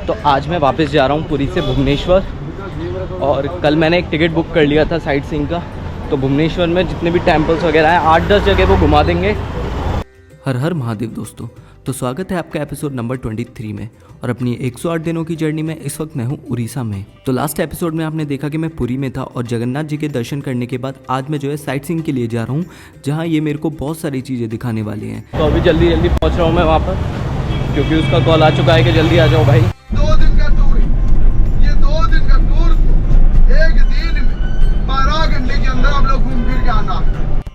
तो आज मैं वापस जा रहा हूँ पुरी से भुवनेश्वर। और कल मैंने एक टिकट बुक कर लिया था साइट सीइंग का। तो भुवनेश्वर में जितने भी टेम्पल्स वगैरह हैं 8-10 जगह वो घुमा देंगे। हर हर महादेव दोस्तों, तो स्वागत है आपका एपिसोड नंबर 23 में। और अपनी 108 दिनों की जर्नी में इस वक्त मैं हूँ उड़ीसा में। तो लास्ट एपिसोड में आपने देखा कि मैं पुरी में था और जगन्नाथ जी के दर्शन करने के बाद आज मैं जो है साइट सीइंग के लिए जा रहा हूँ, जहाँ ये मेरे को बहुत सारी चीज़ें दिखाने वाली हैं। तो अभी जल्दी जल्दी पहुँच रहा हूँ मैं वहाँ पर, क्योंकि उसका कॉल आ चुका है कि जल्दी आ जाओ भाई। 2 दिन का टूर, ये 2 दिन का टूर एक दिन में 12 घंटे के अंदर आप लोग घूम फिर के आना।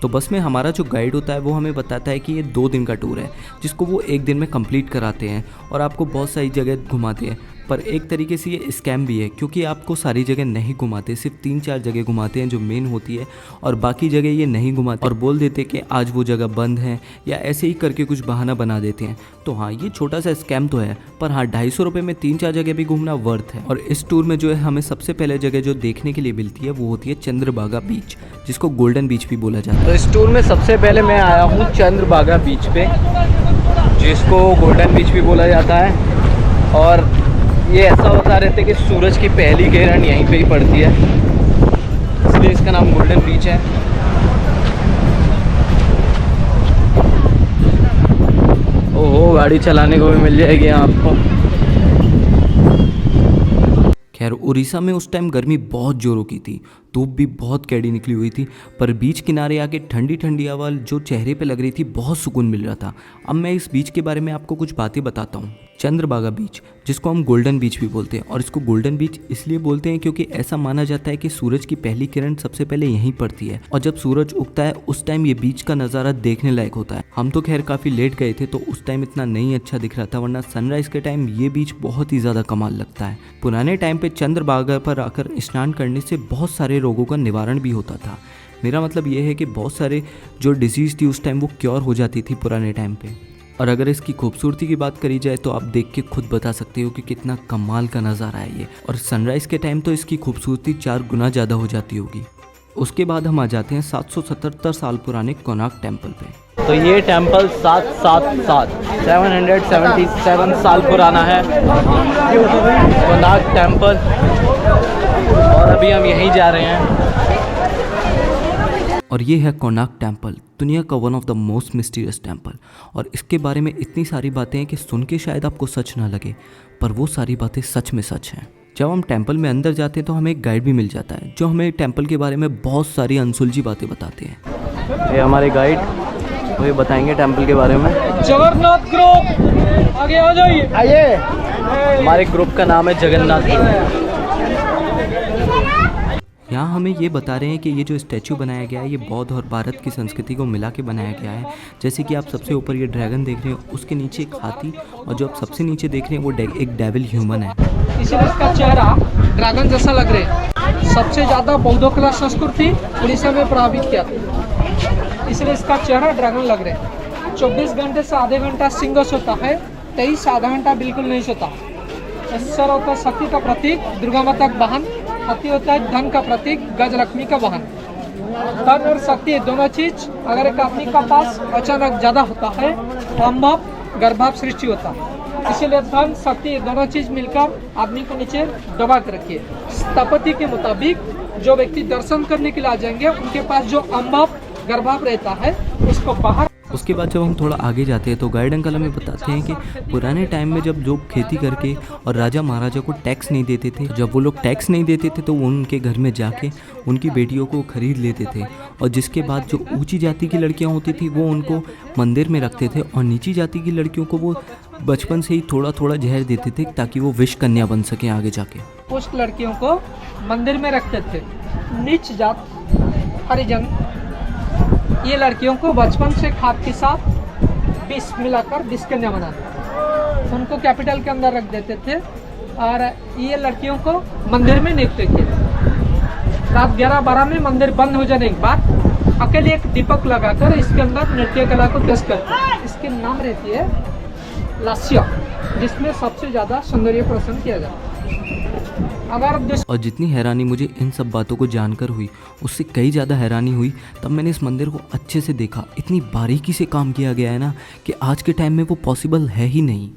तो बस में हमारा जो गाइड होता है वो हमें बताता है कि ये 2 दिन का टूर है, जिसको वो 1 दिन में कंप्लीट कराते हैं और आपको बहुत सारी जगह घुमाते हैं। पर एक तरीके से ये स्कैम भी है, क्योंकि आपको सारी जगह नहीं घुमाते, सिर्फ 3-4 जगह घुमाते हैं जो मेन होती है, और बाकी जगह ये नहीं घुमाते और बोल देते कि आज वो जगह बंद है या ऐसे ही करके कुछ बहाना बना देते हैं। तो हाँ, ये छोटा सा स्कैम तो है, पर हाँ 250 रुपये में 3-4 जगह भी घूमना वर्थ है। और इस टूर में जो है हमें सबसे पहले जगह जो देखने के लिए मिलती है वो होती है चंद्रभागा बीच, जिसको गोल्डन बीच भी बोला जाता है। तो इस टूर में सबसे पहले मैं आया हूँ चंद्रभागा बीच पे, जिसको गोल्डन बीच भी बोला जाता है। और ये ऐसा बता रहे थे कि सूरज की पहली किरण यहीं पे ही पड़ती है, इसलिए इसका नाम गोल्डन बीच है। ओहो, गाड़ी चलाने को भी मिल जाएगी आपको। खैर, उड़ीसा में उस टाइम गर्मी बहुत जोरों की थी, धूप भी बहुत कैडी निकली हुई थी, पर बीच किनारे आके ठंडी ठंडी हवा जो चेहरे पे लग रही थी, बहुत सुकून मिल रहा था। अब मैं इस बीच के बारे में आपको कुछ बातें बताता हूँ। चंद्रभागा बीच, जिसको हम गोल्डन बीच भी बोलते हैं, और इसको गोल्डन बीच इसलिए बोलते हैं क्योंकि ऐसा माना जाता है कि सूरज की पहली किरण सबसे पहले यहीं पड़ती है, और जब सूरज उगता है उस टाइम ये बीच का नज़ारा देखने लायक होता है। हम तो खैर काफ़ी लेट गए थे, तो उस टाइम इतना नहीं अच्छा दिख रहा था, वरना सनराइज के टाइम ये बीच बहुत ही ज़्यादा कमाल लगता है। पुराने टाइम पे चंद्रभागा पर आकर स्नान करने से बहुत सारे रोगों का निवारण भी होता था। मेरा मतलब ये है कि बहुत सारे जो डिजीज़ थी उस टाइम वो क्योर हो जाती थी पुराने टाइम पे। और अगर इसकी खूबसूरती की बात करी जाए तो आप देख के खुद बता सकते हो कि कितना कमाल का नज़ारा है ये। और सनराइज़ के टाइम तो इसकी खूबसूरती 4 गुना ज़्यादा हो जाती होगी। उसके बाद हम आ जाते हैं 777 साल पुराने कोणार्क टेम्पल पे। तो ये टेम्पल 777 साल पुराना है, कोणार्क टेम्पल। और अभी हम यहीं जा रहे हैं। और ये है कोणार्क टेम्पल, दुनिया का one of the most mysterious temple. और इसके बारे में इतनी सारी बातें हैं कि सुन के शायद आपको सच ना लगे, पर वो सारी बातें सच में सच हैं। जब हम टेम्पल में अंदर जाते हैं तो हमें एक गाइड भी मिल जाता है, जो हमें टेम्पल के बारे में बहुत सारी अनसुलझी बातें बताते हैं। ये हमारे गाइड, वो ये बताएंगे टेम्पल के बारे में। जगन्नाथ ग्रुप आगे आ जाइए। आइए, हमारे ग्रुप का नाम है जगन्नाथ ग्रुप। यहाँ हमें ये बता रहे हैं कि ये जो स्टैचू बनाया गया है ये बौद्ध और भारत की संस्कृति को मिला के बनाया गया है। जैसे कि आप सबसे ऊपर ये ड्रैगन देख रहे हैं, उसके नीचे एक हाथी, और जो आप सबसे नीचे देख रहे हैं वो एक डेविल ह्यूमन है। इसीलिए इसका चेहरा ड्रैगन जैसा लग रहा है। सबसे ज़्यादा बौद्धकला संस्कृति उड़ीसा में प्रभावित किया था, इसलिए इसका चेहरा ड्रैगन लग रहा है। 24 घंटे से आधे घंटा सिंह सोता है, 23 आधा घंटा बिल्कुल नहीं सोता। सर होता है शक्ति का प्रतीक, दुर्गा माता का वाहन। हाथी होता है धन का प्रतीक, गजलक्ष्मी का वाहन। धन और शक्ति दोनों चीज अगर एक आदमी का पास अचानक ज्यादा होता है तो अंभाव गर्भाव सृष्टि होता है। इसीलिए धन शक्ति दोनों चीज मिलकर आदमी को नीचे दबा के रखिए। स्थपति के मुताबिक जो व्यक्ति दर्शन करने के लिए आ जाएंगे उनके पास जो अंभाव गर्भाव रहता है उसको बाहर। उसके बाद जब हम थोड़ा आगे जाते हैं तो गाइड अंकल हमें बताते हैं कि पुराने टाइम में जब लोग खेती करके और राजा महाराजा को टैक्स नहीं देते थे, जब वो लोग टैक्स नहीं देते थे तो वो उनके घर में जाके उनकी बेटियों को खरीद लेते थे, और जिसके बाद जो ऊंची जाति की लड़कियां होती थी वो उनको मंदिर में रखते थे, और नीची जाति की लड़कियों को वो बचपन से ही थोड़ा थोड़ा जहर देते थे ताकि वो विष कन्या बन सकें आगे जाके। कुछ लड़कियों को मंदिर में रखते थे। नीच जात हरिजन ये लड़कियों को बचपन से खाद के साथ विष मिलाकर विष कन्या बनाते, उनको कैपिटल के अंदर रख देते थे, और ये लड़कियों को मंदिर में नियुक्त थे। रात 11-12 में मंदिर बंद हो जाने के बाद अकेले एक दीपक लगाकर इसके अंदर नृत्य कला को पेश करते। इसके नाम रहती है लास्या, जिसमें सबसे ज़्यादा सौंदर्य प्रदर्शन किया जाता है। और जितनी हैरानी मुझे इन सब बातों को जानकर हुई, उससे कई ज़्यादा हैरानी हुई तब मैंने इस मंदिर को अच्छे से देखा। इतनी बारीकी से काम किया गया है ना कि आज के टाइम में वो पॉसिबल है ही नहीं।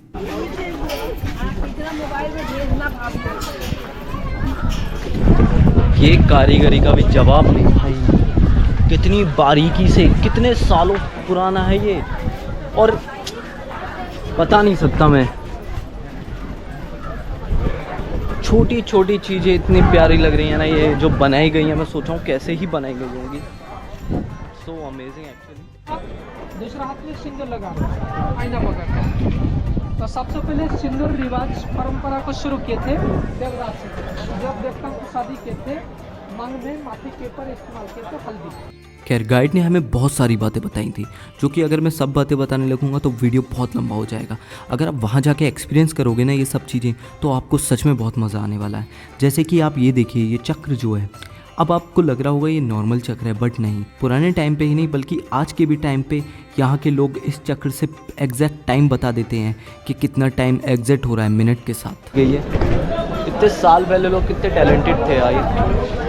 ये कारीगरी का भी जवाब नहीं भाई, कितनी बारीकी से, कितने सालों पुराना है ये, और बता नहीं सकता मैं। छोटी छोटी चीज़ें इतनी प्यारी लग रही हैं ना, ये जो बनाई गई हैं, मैं सोच रहा हूँ कैसे ही बनाई गई होंगी। So amazing actually. दूसरा हाथ में सिंदूर लगा आईना पकड़। तो सबसे पहले सिंदूर रिवाज परंपरा को शुरू किए थे देवराज से। जब देवताओं को शादी किए थे, मांग में माथे के ऊपर इस्तेमाल किए थे हल्दी। खैर गाइड ने हमें बहुत सारी बातें बताई थी, जो कि अगर मैं सब बातें बताने लगूंगा तो वीडियो बहुत लंबा हो जाएगा। अगर आप वहाँ जाके एक्सपीरियंस करोगे ना ये सब चीज़ें, तो आपको सच में बहुत मज़ा आने वाला है। जैसे कि आप ये देखिए, ये चक्र जो है, अब आपको लग रहा होगा ये नॉर्मल चक्र है, बट नहीं, पुराने टाइम पे ही नहीं बल्कि आज के भी टाइम पे यहाँ के लोग इस चक्र से एग्जैक्ट टाइम बता देते हैं कि कितना टाइम एग्जैक्ट हो रहा है मिनट के साथ। ये इतने साल पहले लोग कितने टैलेंटेड थे यार।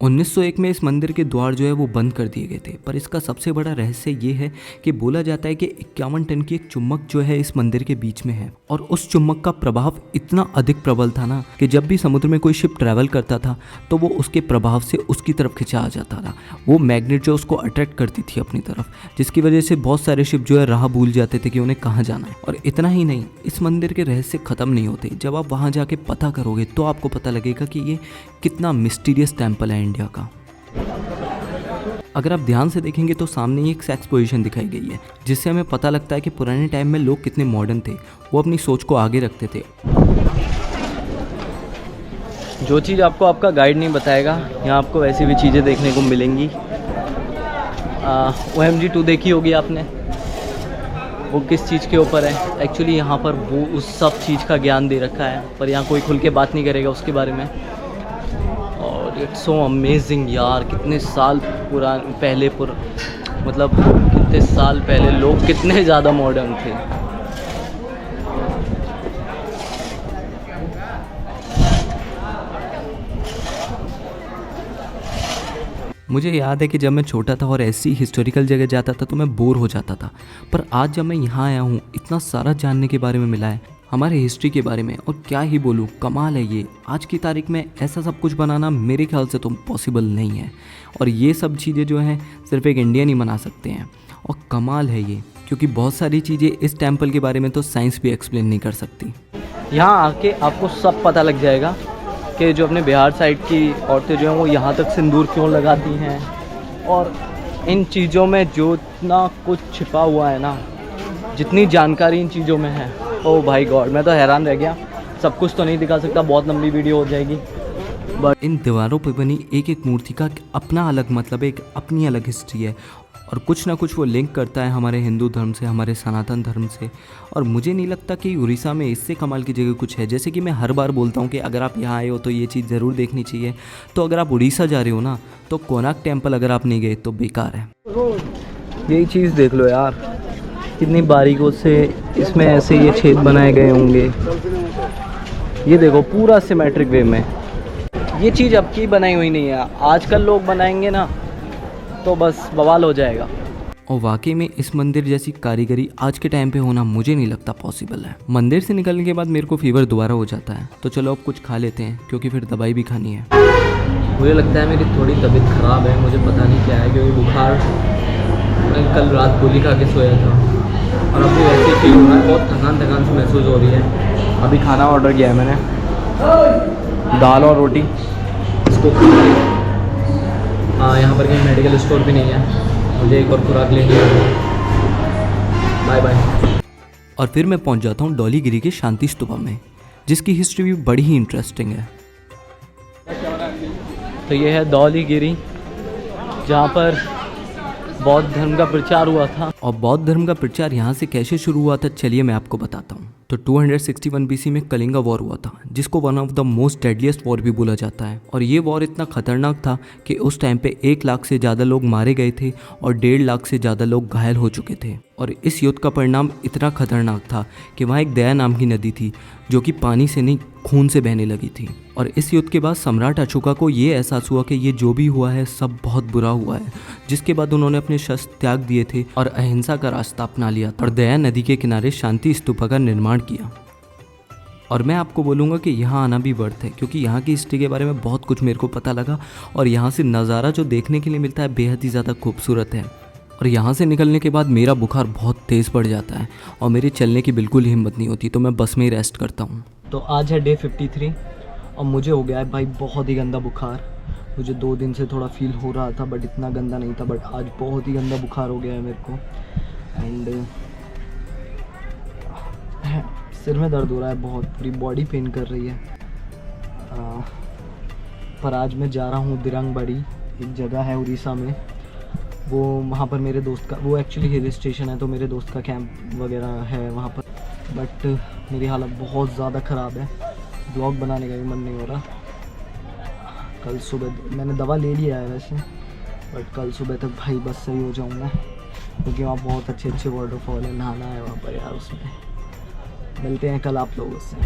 1901 में इस मंदिर के द्वार जो है वो बंद कर दिए गए थे, पर इसका सबसे बड़ा रहस्य ये है कि बोला जाता है कि 51 टन की एक चुम्बक जो है इस मंदिर के बीच में है, और उस चुम्बक का प्रभाव इतना अधिक प्रबल था ना कि जब भी समुद्र में कोई शिप ट्रैवल करता था तो वो उसके प्रभाव से उसकी तरफ खिंचा आ जाता था। वो मैग्नेट जो उसको अट्रैक्ट करती थी अपनी तरफ, जिसकी वजह से बहुत सारे शिप जो है राह भूल जाते थे कि उन्हें कहाँ जाना है। और इतना ही नहीं, इस मंदिर के रहस्य खत्म नहीं होते। जब आप वहाँ जाके पता करोगे तो आपको पता लगेगा कि ये कितना मिस्टीरियस टेम्पल है इंडिया का। अगर आप ध्यान से देखेंगे तो सामने ही एक सेक्स पोजीशन दिखाई गई है, जिससे हमें पता लगता है कि पुराने टाइम में लोग कितने मॉडर्न थे, वो अपनी सोच को आगे रखते थे। जो चीज़ आपको आपका गाइड नहीं बताएगा, यहाँ आपको वैसी भी चीज़ें देखने को मिलेंगी। OMG2 देखी होगी आपने, वो किस चीज़ के ऊपर है। एक्चुअली यहाँ पर वो उस सब चीज़ का ज्ञान दे रखा है, पर यहाँ कोई खुल के बात नहीं करेगा उसके बारे में। और इट्स सो अमेजिंग यार, कितने साल पहले मतलब कितने साल पहले लोग कितने ज़्यादा मॉडर्न थे। मुझे याद है कि जब मैं छोटा था और ऐसी हिस्टोरिकल जगह जाता था तो मैं बोर हो जाता था, पर आज जब मैं यहाँ आया हूँ इतना सारा जानने के बारे में मिला है, हमारे हिस्ट्री के बारे में, और क्या ही बोलूँ, कमाल है ये। आज की तारीख में ऐसा सब कुछ बनाना मेरे ख्याल से तो पॉसिबल नहीं है, और ये सब चीज़ें जो हैं सिर्फ एक इंडियन ही बना सकते हैं। और कमाल है ये, क्योंकि बहुत सारी चीज़ें इस टेम्पल के बारे में तो साइंस भी एक्सप्लेन नहीं कर सकती। यहाँ आके आपको सब पता लग जाएगा कि जो अपने बिहार साइड की औरतें जो हैं वो यहाँ तक सिंदूर क्यों लगाती हैं, और इन चीज़ों में जो इतना कुछ छिपा हुआ है ना, जितनी जानकारी इन चीज़ों में है, ओ भाई गॉड, मैं तो हैरान रह गया। सब कुछ तो नहीं दिखा सकता, बहुत लंबी वीडियो हो जाएगी। बट इन दीवारों पर बनी एक एक मूर्ति का अपना अलग मतलब है, एक अपनी अलग हिस्ट्री है, और कुछ ना कुछ वो लिंक करता है हमारे हिंदू धर्म से, हमारे सनातन धर्म से। और मुझे नहीं लगता कि उड़ीसा में इससे कमाल की जगह कुछ है। जैसे कि मैं हर बार बोलता हूँ कि अगर आप यहाँ आए हो तो ये चीज़ ज़रूर देखनी चाहिए। तो अगर आप उड़ीसा जा रहे हो ना, तो कोणार्क टेम्पल अगर आप नहीं गए तो बेकार है। यही चीज़ देख लो यार, कितनी बारीकों से इसमें ऐसे ये छेद बनाए गए होंगे। ये देखो पूरा सिमेट्रिक वे में। ये चीज़ अब की बनाई हुई नहीं है, आजकल लोग बनाएंगे ना तो बस बवाल हो जाएगा। और वाकई में इस मंदिर जैसी कारीगरी आज के टाइम पे होना मुझे नहीं लगता पॉसिबल है। मंदिर से निकलने के बाद मेरे को फीवर दोबारा हो जाता है, तो चलो अब कुछ खा लेते हैं, क्योंकि फिर दवाई भी खानी है। मुझे लगता है मेरी थोड़ी तबीयत ख़राब है, मुझे पता नहीं क्या है, क्योंकि बुखार, मैं कल रात गोली खा के सोया था और अभी वैसे ही फील हो रहा है, बहुत थकान थकान से महसूस हो रही है। अभी खाना ऑर्डर किया है मैंने, दाल और रोटी। इसको हाँ, यहाँ पर कहीं मेडिकल स्टोर भी नहीं है, मुझे एक और खुराक लेनी है। Bye bye. और फिर मैं पहुँच जाता हूँ धौलीगिरी के शांति स्तूपा में, जिसकी हिस्ट्री भी बड़ी ही इंटरेस्टिंग है। तो ये है धौलीगिरी, जहाँ पर बौद्ध धर्म का प्रचार हुआ था। और बौद्ध धर्म का प्रचार यहाँ से कैसे शुरू हुआ था, चलिए मैं आपको बताता हूँ। तो 261 BC में कलिंगा वॉर हुआ था, जिसको one of the most deadliest war भी बोला जाता है। और ये वॉर इतना खतरनाक था कि उस टाइम पे 1 लाख से ज़्यादा लोग मारे गए थे और 1.5 लाख से ज़्यादा लोग घायल हो चुके थे। और इस युद्ध का परिणाम इतना खतरनाक था कि वहाँ एक दया नाम की नदी थी, जो कि पानी से नहीं खून से बहने लगी थी। और इस युद्ध के बाद सम्राट अशोका को ये एहसास हुआ कि ये जो भी हुआ है सब बहुत बुरा हुआ है, जिसके बाद उन्होंने अपने शस्त्र त्याग दिए थे और अहिंसा का रास्ता अपना लिया और दया नदी के किनारे शांति स्तूपा का निर्माण किया। और मैं आपको बोलूँगा कि यहाँ आना भी वर्थ है, क्योंकि यहाँ की हिस्ट्री के बारे में बहुत कुछ मेरे को पता लगा और यहाँ से नज़ारा जो देखने के लिए मिलता है बेहद ही ज़्यादा खूबसूरत है। और यहाँ से निकलने के बाद मेरा बुखार बहुत तेज़ पड़ जाता है और मेरे चलने की बिल्कुल हिम्मत नहीं होती, तो मैं बस में ही रेस्ट करता हूँ। तो आज है डे 53 और मुझे हो गया है भाई बहुत ही गंदा बुखार। मुझे 2 दिन से थोड़ा फील हो रहा था बट इतना गंदा नहीं था, बट आज बहुत ही गंदा बुखार हो गया है मेरे को। एंड सिर में दर्द हो रहा है बहुत, पूरी बॉडी पेन कर रही है। पर आज मैं जा रहा हूँ दिरंगबाड़ी, एक जगह है उड़ीसा में, वो वहाँ पर मेरे दोस्त का, वो एक्चुअली हिल स्टेशन है तो मेरे दोस्त का कैंप वगैरह है वहाँ पर। बट मेरी हालत बहुत ज़्यादा ख़राब है, ब्लॉग बनाने का भी मन नहीं हो रहा। कल सुबह मैंने दवा ले लिया है वैसे, बट कल सुबह तक भाई बस सही हो जाऊँगा, क्योंकि वहाँ बहुत अच्छे अच्छे वाटरफॉल है, नहाना है वहाँ पर यार। उसमें मिलते हैं कल आप लोगों से।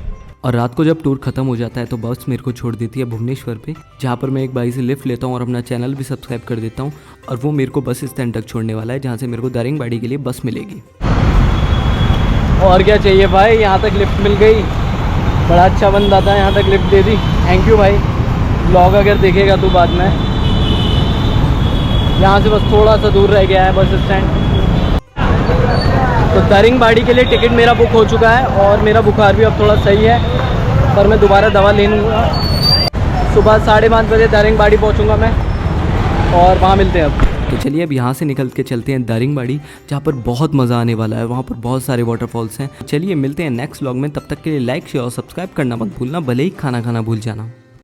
और रात को जब टूर ख़त्म हो जाता है तो बस मेरे को छोड़ देती है भुवनेश्वर पे, जहाँ पर मैं एक भाई से लिफ्ट लेता हूँ और अपना चैनल भी सब्सक्राइब कर देता हूँ। और वो मेरे को बस स्टैंड तक छोड़ने वाला है, जहाँ से मेरे को दारिंगबाड़ी के लिए बस मिलेगी। और क्या चाहिए भाई, यहाँ तक लिफ्ट मिल गई, बड़ा अच्छा बंदा था, यहाँ तक lift they the, thank you भाई। ब्लॉग अगर देखेगा तो बाद में, यहाँ से बस थोड़ा सा दूर रह गया है बस स्टैंड। तो दारिंगबाड़ी के लिए टिकट मेरा बुक हो चुका है और मेरा बुखार भी अब थोड़ा सही है, पर मैं दोबारा दवा ले लूँगा। सुबह 5:30 बजे दारिंगबाड़ी पहुँचूँगा मैं और वहाँ मिलते हैं अब। तो चलिए अब यहाँ से निकल के चलते हैं दारिंगबाड़ी, जहाँ पर बहुत मज़ा आने वाला है। वहाँ पर बहुत सारे वाटरफॉल्स हैं। चलिए मिलते हैं नेक्स्ट व्लॉग में, तब तक के लिए लाइक शेयर और सब्सक्राइब करना मत भूलना, भले ही खाना खाना भूल जाना।